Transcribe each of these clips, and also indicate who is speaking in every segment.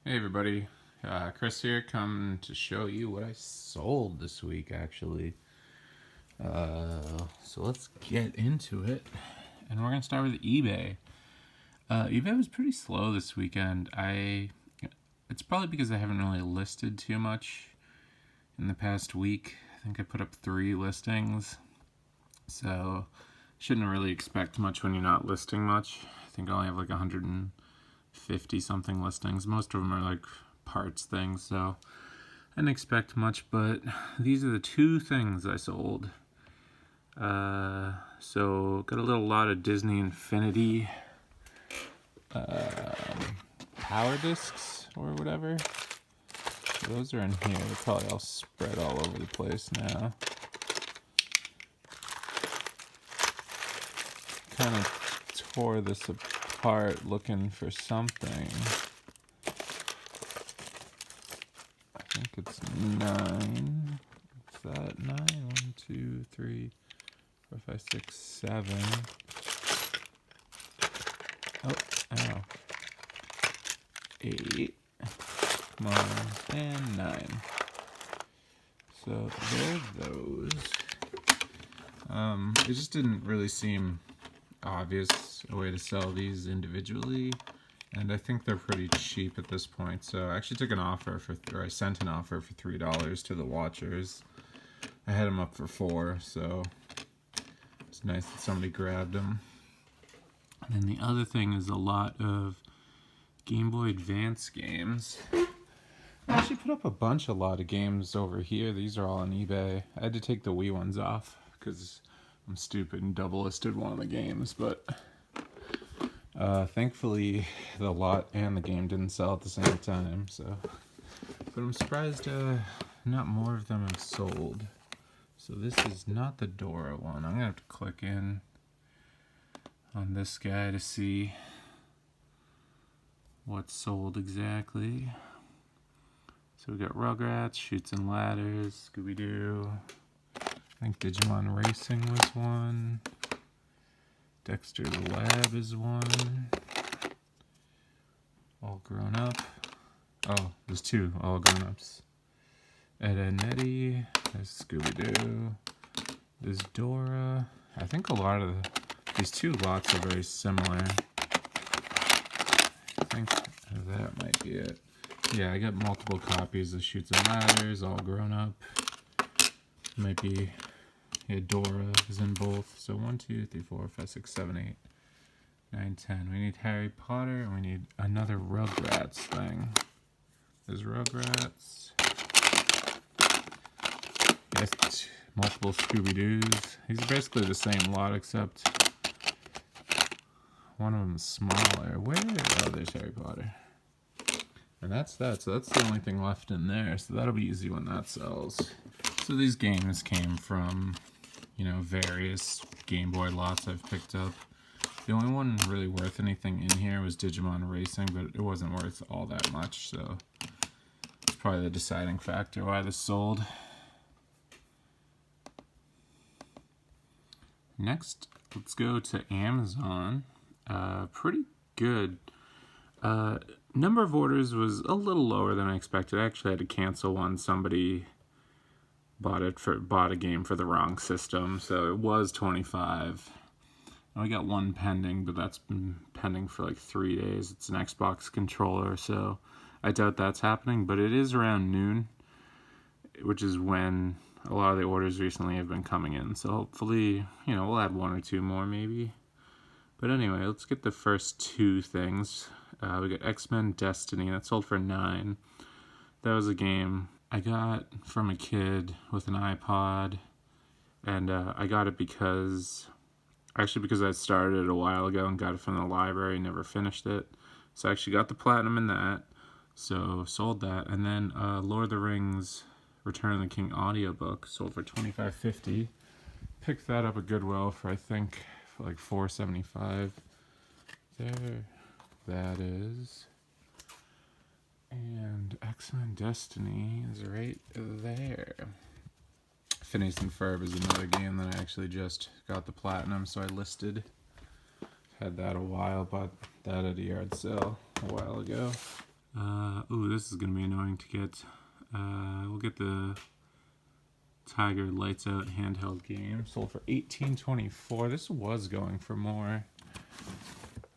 Speaker 1: Hey everybody, Chris here, coming to show you what I sold this week actually. So let's get into it, and we're gonna start with eBay. eBay was pretty slow this weekend. It's probably because I haven't really listed too much in the past week. I think I put up 3 listings, so shouldn't really expect much when you're not listing much. I think I only have like 150 something listings. Most of them are like parts things, so I didn't expect much, but these are the 2 things I sold. So got a little lot of Disney Infinity power discs or whatever. Those are in here. They're probably all spread all over the place now. Kind of tore this apart looking for something. I think it's 9. What's that? 9? 1, 2, 3, 4, 5, 6, 7. Oh, ow. 8. Come on. And 9. So there's those. It just didn't really seem obvious a way to sell these individually, and I think they're pretty cheap at this point. So I actually took an offer or I sent an offer for $3 to the watchers. I had them up for 4, so it's nice that somebody grabbed them. And then the other thing is a lot of Game Boy Advance games. I actually put up a lot of games over here. These are all on eBay. I had to take the Wii ones off because I'm stupid and double listed one of the games, but thankfully the lot and the game didn't sell at the same time, so. But I'm surprised not more of them have sold. So this is not the Dora one. I'm gonna have to click in on this guy to see what's sold exactly. So we got Rugrats, Chutes and Ladders, Scooby-Doo. I think Digimon Racing was one. Dexter's Lab is one. All Grown Up. Oh, there's 2 All Grown Ups. Ed, Edd n Eddy. There's Scooby-Doo. There's Dora. I think a lot of these 2 lots are very similar. I think that might be it. Yeah, I got multiple copies of Chutes and Ladders, All Grown Up. Might be, yeah, Dora is in both. So 1, 2, 3, 4, 5, 6, 7, 8, 9, 10. We need Harry Potter, and we need another Rugrats thing. There's Rugrats. Yes, multiple Scooby-Doos. These are basically the same lot, except one of them is smaller. Where? Oh, there's Harry Potter. And that's that. So that's the only thing left in there. So that'll be easy when that sells. So these games came from, various Game Boy lots I've picked up. The only one really worth anything in here was Digimon Racing, but it wasn't worth all that much. So it's probably the deciding factor why this sold. Next, let's go to Amazon. Pretty good. Number of orders was a little lower than I expected. I actually had to cancel one. Somebody bought a game for the wrong system, so it was 25. And we got 1 pending, but that's been pending for like 3 days. It's an Xbox controller, so I doubt that's happening. But it is around noon, which is when a lot of the orders recently have been coming in. So hopefully, we'll add 1 or 2 more maybe. But anyway, let's get the first 2 things. We got X-Men Destiny. That sold for 9. That was a game I got from a kid with an iPod. And I got it because I started it a while ago and got it from the library, never finished it. So I actually got the platinum in that. So sold that. And then Lord of the Rings Return of the King audiobook sold for $25.50. Picked that up at Goodwill for, I think, like $4.75. There that is. And X-Men Destiny is right there. Phineas and Ferb is another game that I actually just got the platinum, so I listed. Had that a while, bought that at a yard sale a while ago. Ooh, this is gonna be annoying to get. We'll get the Tiger Lights Out handheld game. Sold for $18.24. This was going for more,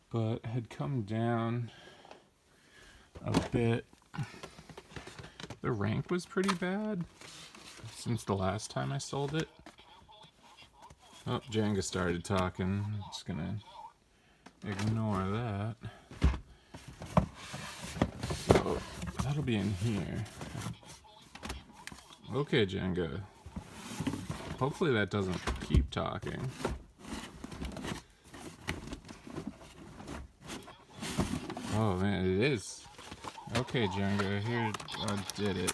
Speaker 1: but had come down a bit. The rank was pretty bad since the last time I sold it. Oh, Jenga started talking. I'm just gonna ignore that. So that'll be in here. Okay, Jenga. Hopefully that doesn't keep talking. Oh man, it is. Okay, Jenga, here I did it.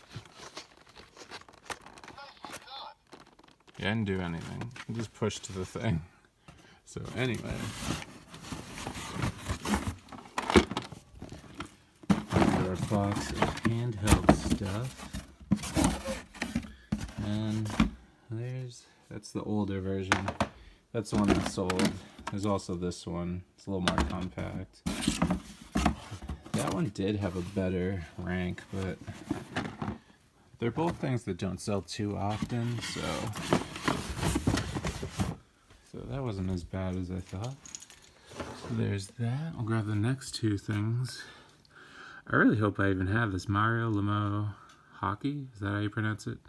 Speaker 1: Yeah, I didn't do anything. I just pushed to the thing. So anyway. Our box of handheld stuff. And that's the older version. That's the one that sold. There's also this one. It's a little more compact. That one did have a better rank, but they're both things that don't sell too often, so that wasn't as bad as I thought. So there's that. I'll grab the next two things. I really hope I even have this Mario Lemo Hockey. Is that how you pronounce it?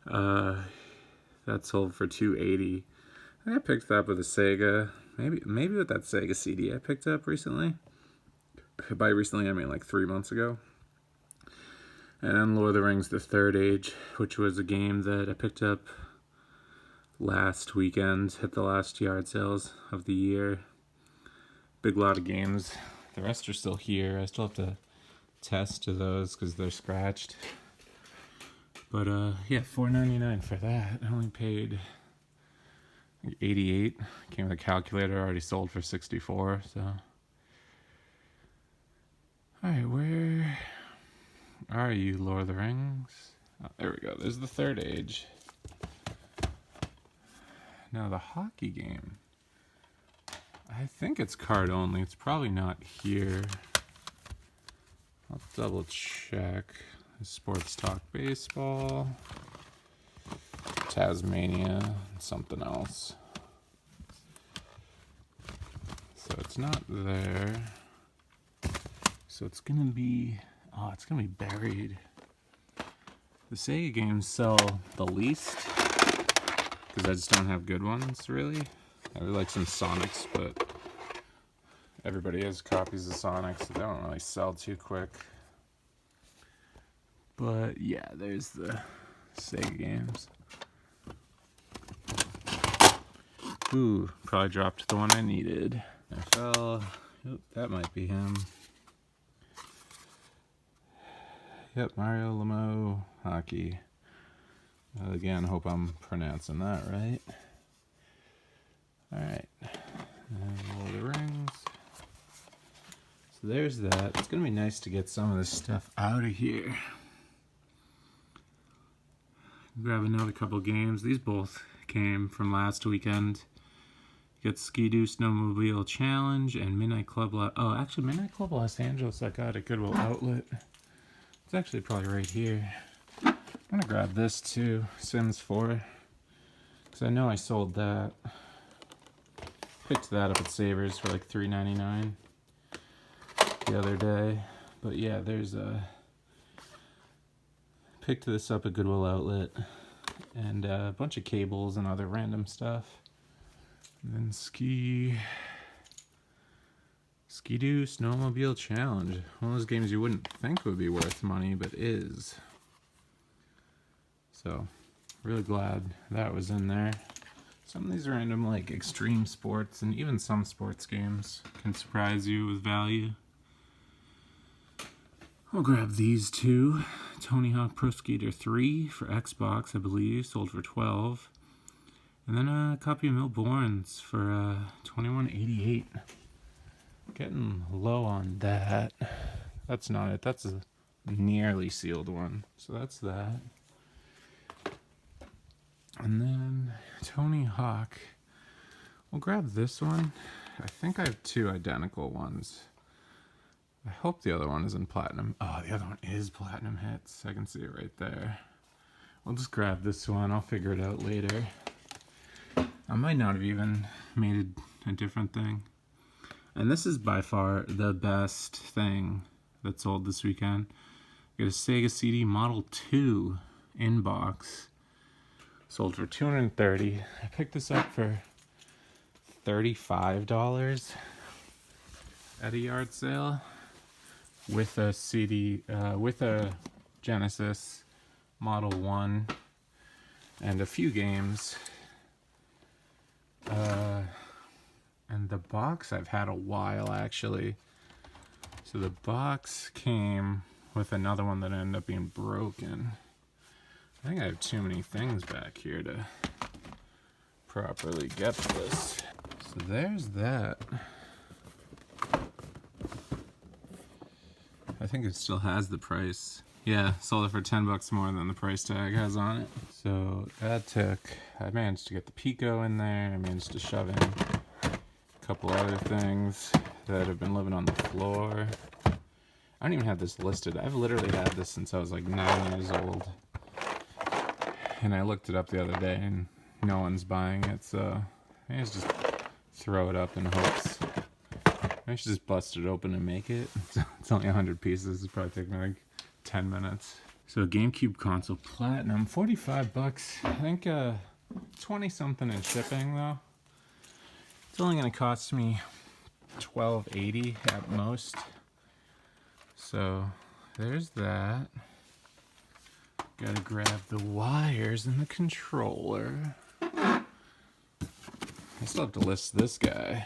Speaker 1: That sold for $2.80. I think I picked that up with a Sega. Maybe with that Sega CD I picked up recently. By recently, I mean like 3 months ago. And then Lord of the Rings: The Third Age, which was a game that I picked up last weekend. Hit the last yard sales of the year. Big lot of games. The rest are still here. I still have to test to those because they're scratched. But yeah, $4.99 for that. I only paid $88. Came with a calculator. Already sold for $64. So, all right, where are you, Lord of the Rings? Oh, there we go. There's The Third Age. Now the hockey game. I think it's card only. It's probably not here. I'll double check. Sports Talk Baseball, Tasmania, and something else. So it's not there. So it's gonna be, it's gonna be buried. The Sega games sell the least because I just don't have good ones, really. I really like some Sonics, but everybody has copies of Sonics, so they don't really sell too quick. But yeah, there's the Sega games. Ooh, probably dropped the one I needed. I fell. Oop, that might be him. Yep, Mario Lemo Hockey. Again, hope I'm pronouncing that right. Alright. And Lord of the Rings. So there's that. It's going to be nice to get some of this stuff out of here. Grab another couple games. These both came from last weekend. You got Ski-Doo Snowmobile Challenge and Midnight Club Midnight Club Los Angeles I got at Goodwill Outlet. It's actually probably right here. I'm gonna grab this too, Sims 4. Because I know I sold that. Picked that up at Savers for like $3.99 the other day. But yeah, there's picked this up at Goodwill Outlet, and a bunch of cables and other random stuff. And then Ski-Doo Snowmobile Challenge. One of those games you wouldn't think would be worth money, but is. So, really glad that was in there. Some of these random like extreme sports and even some sports games can surprise you with value. I'll grab these two. Tony Hawk Pro Skater 3 for Xbox, I believe, sold for $12. And then a copy of Milborn's for $21.88. Getting low on that. That's not it. That's a nearly sealed one. So that's that. And then Tony Hawk. We'll grab this one. I think I have two identical ones. I hope the other one isn't platinum. Oh, the other one is platinum hits. I can see it right there. We'll just grab this one. I'll figure it out later. I might not have even made a different thing. And this is by far the best thing that sold this weekend. Got a Sega CD Model 2 in box. Sold for $230. I picked this up for $35 at a yard sale with a CD, with a Genesis Model 1 and a few games. And the box I've had a while actually. So the box came with another one that ended up being broken. I think I have too many things back here to properly get this. So there's that. I think it still has the price. Yeah, sold it for $10 more than the price tag has on it. So I managed to get the Pico in there. I managed to shove in a couple other things that have been living on the floor. I don't even have this listed. I've literally had this since I was like 9 years old. And I looked it up the other day and no one's buying it, so I just throw it up in hopes. I should just bust it open and make it. It's only 100 pieces. It'll probably take me like 10 minutes. So GameCube console platinum, $45. I think 20 something in shipping though. It's only gonna cost me $12.80 at most. So there's that. Gotta grab the wires and the controller. I still have to list this guy.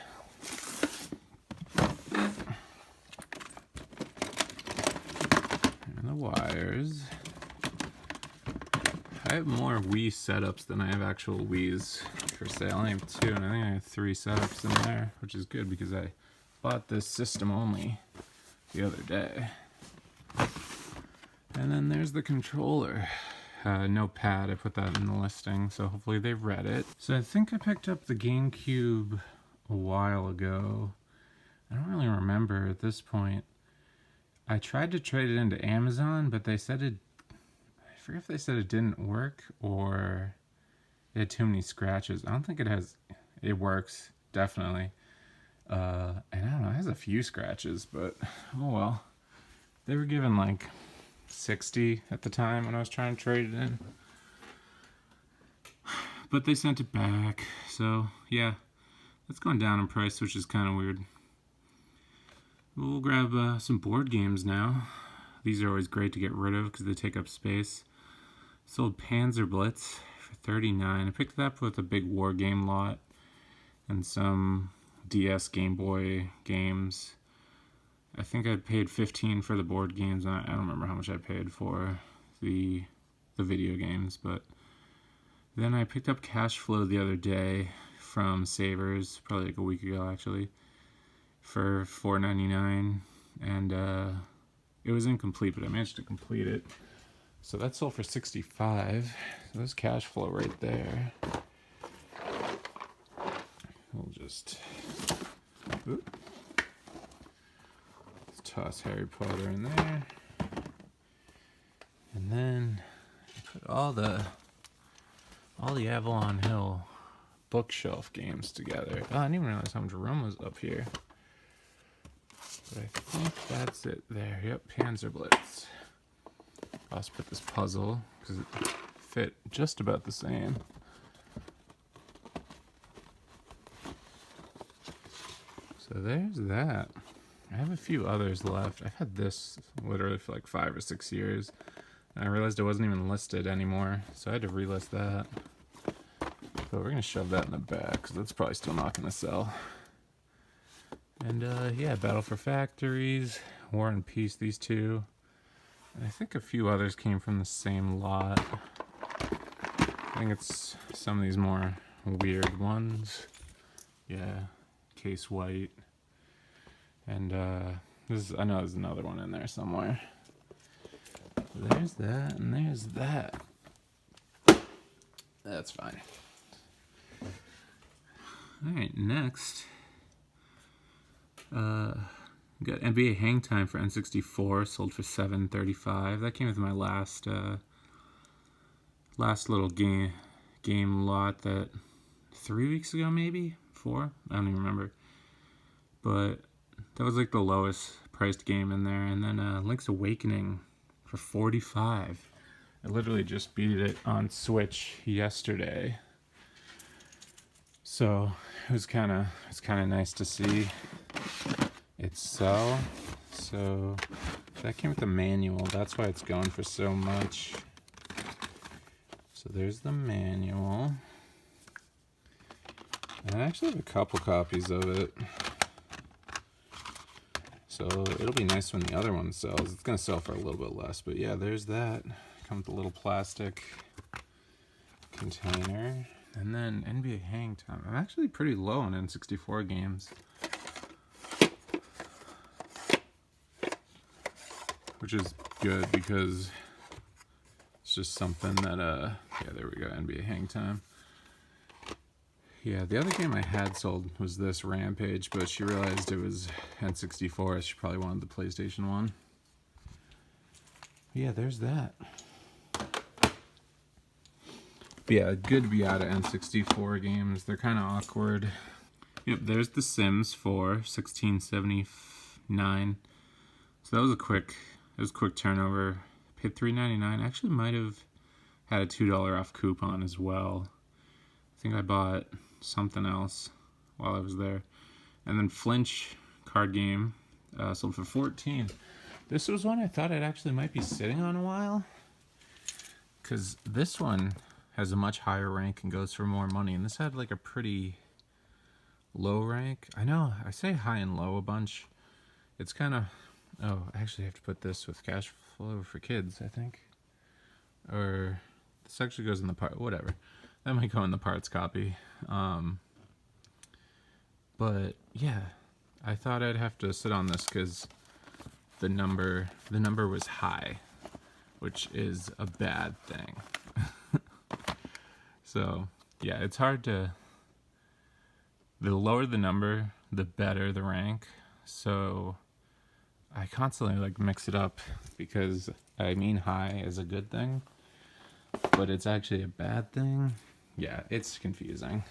Speaker 1: And the wires. I have more Wii setups than I have actual Wiis for sale. I only have 2, and I think I have 3 setups in there, which is good because I bought this system only the other day. And then there's the controller. No pad, I put that in the listing, so hopefully they've read it. So I think I picked up the GameCube a while ago. I don't really remember at this point. I tried to trade it into Amazon, but they said I forget if they said it didn't work or it had too many scratches. I don't think it works, definitely. And I don't know, it has a few scratches, but oh well. They were given like 60 at the time when I was trying to trade it in. But they sent it back, so yeah. It's gone down in price, which is kind of weird. We'll grab some board games now. These are always great to get rid of because they take up space. Sold Panzer Blitz for $39. I picked it up with a big war game lot and some DS Game Boy games. I think I paid $15 for the board games. I don't remember how much I paid for the video games, but then I picked up Cash Flow the other day from Savers, probably like a week ago actually, for $4.99, and it was incomplete, but I managed to complete it. So that sold for $65. So there's Cash Flow right there. We'll just let's toss Harry Potter in there, and then put all the Avalon Hill bookshelf games together. Oh, I didn't even realize how much room was up here. But I think that's it there. Yep, Panzer Blitz. I'll just put this puzzle because it fit just about the same. So there's that. I have a few others left. I've had this literally for like 5 or 6 years. And I realized it wasn't even listed anymore, so I had to relist that. But we're going to shove that in the back because that's probably still not going to sell. And yeah, Battle for Factories, War and Peace, these two. And I think a few others came from the same lot. I think it's some of these more weird ones. Yeah, Case White. And I know there's another one in there somewhere. There's that, and there's that. That's fine. Alright, next. We got NBA Hang Time for N64, sold for $7.35. That came with my last little game lot that 3 weeks ago, maybe 4. I don't even remember. But that was like the lowest priced game in there. And then Link's Awakening for $45. I literally just beat it on Switch yesterday, so it was kind of nice to see it sell. So that came with the manual. That's why it's going for so much. So there's the manual. And I actually have a couple copies of it, so it'll be nice when the other one sells. It's gonna sell for a little bit less, but yeah, there's that. Come with a little plastic container. And then NBA Hang Time. I'm actually pretty low on N64 games, which is good because it's just something that yeah, there we go, NBA Hang Time. Yeah, the other game I had sold was this Rampage, but she realized it was N64. She probably wanted the PlayStation 1. Yeah, there's that. But yeah, good to be out of N64 games. They're kind of awkward. Yep, there's The Sims 4, 1679. So that was a quick turnover. Paid $3.99. Actually might have had a $2 off coupon as well. I think I bought something else while I was there. And then Flinch card game sold for $14. This was one I thought it actually might be sitting on a while, because this one has a much higher rank and goes for more money, and this had like a pretty low rank. I know I say high and low a bunch. It's kind of, oh, I actually have to put this with cash flow for kids, I think, or this actually goes in the part, whatever, that might go in the parts copy. But yeah, I thought I'd have to sit on this because the number was high, which is a bad thing. So yeah, it's hard to, the lower the number, the better the rank. So I constantly like mix it up, because I mean high is a good thing, but it's actually a bad thing. Yeah, it's confusing.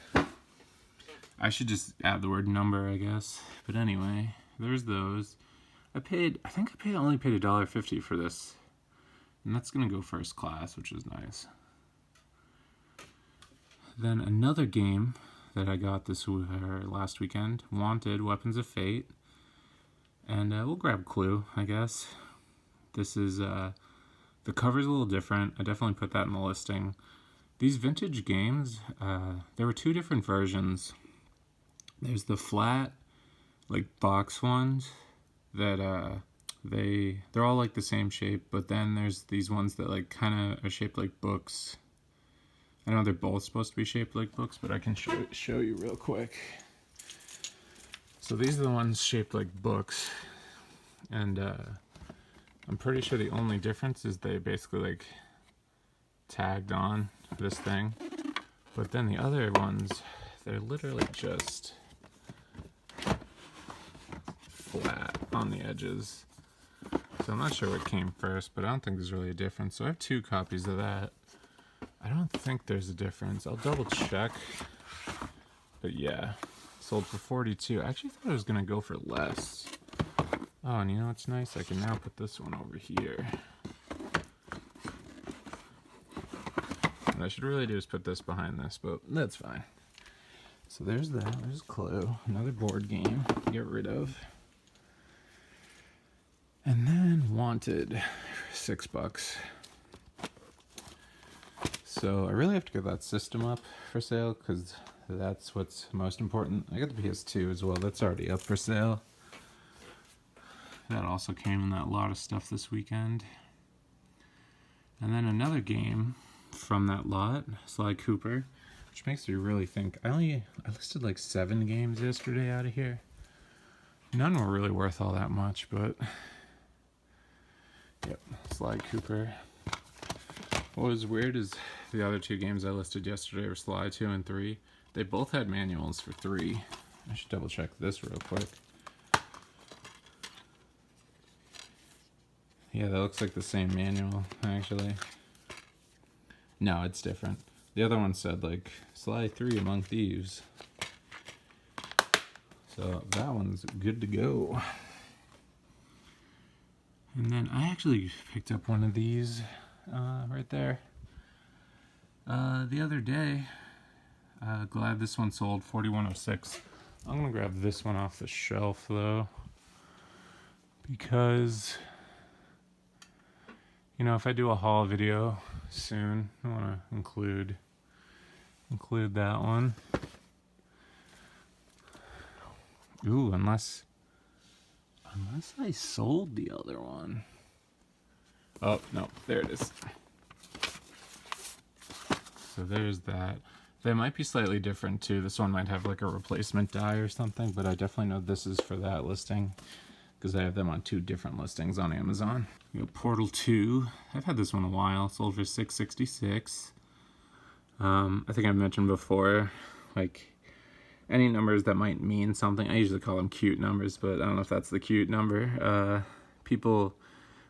Speaker 1: I should just add the word number, I guess. But anyway, there's those. I think I only paid $1.50 for this, and that's gonna go first class, which is nice. Then another game that I got last weekend, Wanted: Weapons of Fate, and we'll grab Clue, I guess. This is the cover's a little different. I definitely put that in the listing. These vintage games, there were 2 different versions. There's the flat, like box ones that they're all like the same shape, but then there's these ones that like kind of are shaped like books. I know they're both supposed to be shaped like books, but I can show you real quick. So these are the ones shaped like books, and I'm pretty sure the only difference is they basically like tagged on this thing, but then the other ones, they're literally just flat on the edges. So I'm not sure what came first, but I don't think there's really a difference. So I have 2 copies of that. I don't think there's a difference. I'll double check. But yeah, sold for $42. I actually thought it was gonna go for less. Oh, and you know what's nice? I can now put this one over here. What I should really do is put this behind this, but that's fine. So there's that. There's Clue, another board game to get rid of. And then Wanted, $6. So I really have to get that system up for sale, because that's what's most important. I got the PS2 as well. That's already up for sale. That also came in that lot of stuff this weekend. And then another game from that lot, Sly Cooper, which makes me really think. I listed like 7 games yesterday out of here. None were really worth all that much, but yep, Sly Cooper. What was weird is the other 2 games I listed yesterday were Sly 2 and 3. They both had manuals for 3. I should double check this real quick. Yeah, that looks like the same manual, actually. No, it's different. The other one said, like, Sly 3 Among Thieves. So that one's good to go. And then I actually picked up one of these right there the other day. Glad this one sold, 4106. I'm gonna grab this one off the shelf though, because you know, if I do a haul video soon, I want to include that one. Ooh, unless I sold the other one. Oh no, there it is. So there's that. They might be slightly different too. This one might have like a replacement die or something, but I definitely know this is for that listing because I have them on 2 different listings on Amazon. We got Portal 2. I've had this one a while. Sold for $666. I think I've mentioned before, like any numbers that might mean something. I usually call them cute numbers, but I don't know if that's the cute number. People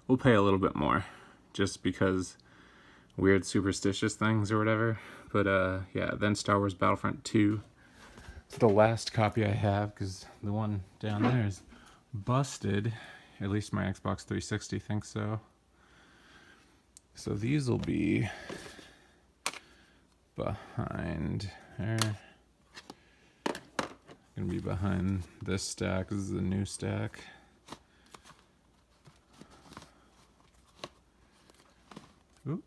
Speaker 1: will pay a little bit more just because weird superstitious things or whatever. But yeah, then Star Wars Battlefront 2. It's the last copy I have because the one down there is busted. At least my Xbox 360 thinks so. So these will be behind there. Gonna be behind this stack. This is the new stack. Oop.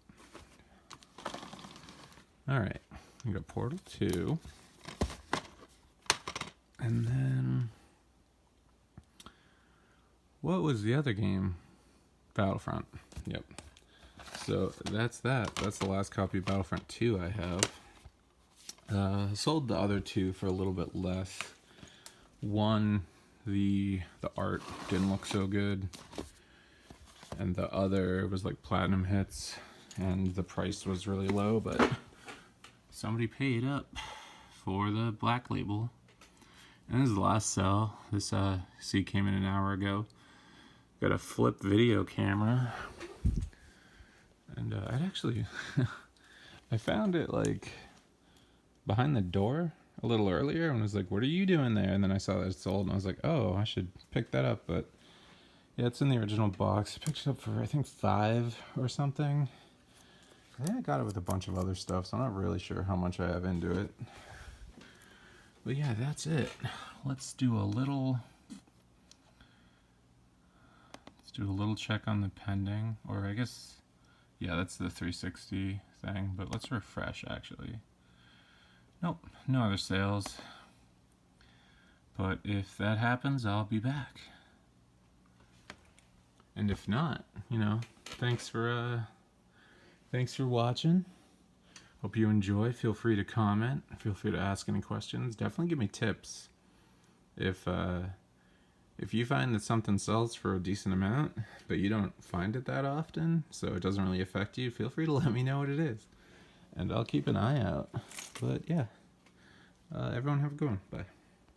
Speaker 1: All right, we got Portal 2. And then, what was the other game? Battlefront. Yep. So that's that. That's the last copy of Battlefront 2 I have. Sold the other 2 for a little bit less. One, the art didn't look so good, and the other was like platinum hits, and the price was really low, but somebody paid up for the black label. And this is the last sell. This see came in an hour ago. Got a flip video camera, and I'd actually I found it like behind the door a little earlier and was like, what are you doing there? And then I saw that it sold and I was like, oh, I should pick that up. But yeah, it's in the original box. I picked it up for I think $5 or something. I think I got it with a bunch of other stuff, so I'm not really sure how much I have into it. But yeah, that's it. Let's do a little check on the pending, or I guess, yeah, that's the 360 thing, but let's refresh actually. Nope, no other sales. But if that happens, I'll be back. And if not, you know, thanks for watching. Hope you enjoy. Feel free to comment. Feel free to ask any questions. Definitely give me tips. If you find that something sells for a decent amount, but you don't find it that often, so it doesn't really affect you, feel free to let me know what it is. And I'll keep an eye out. But yeah, everyone have a good one. Bye.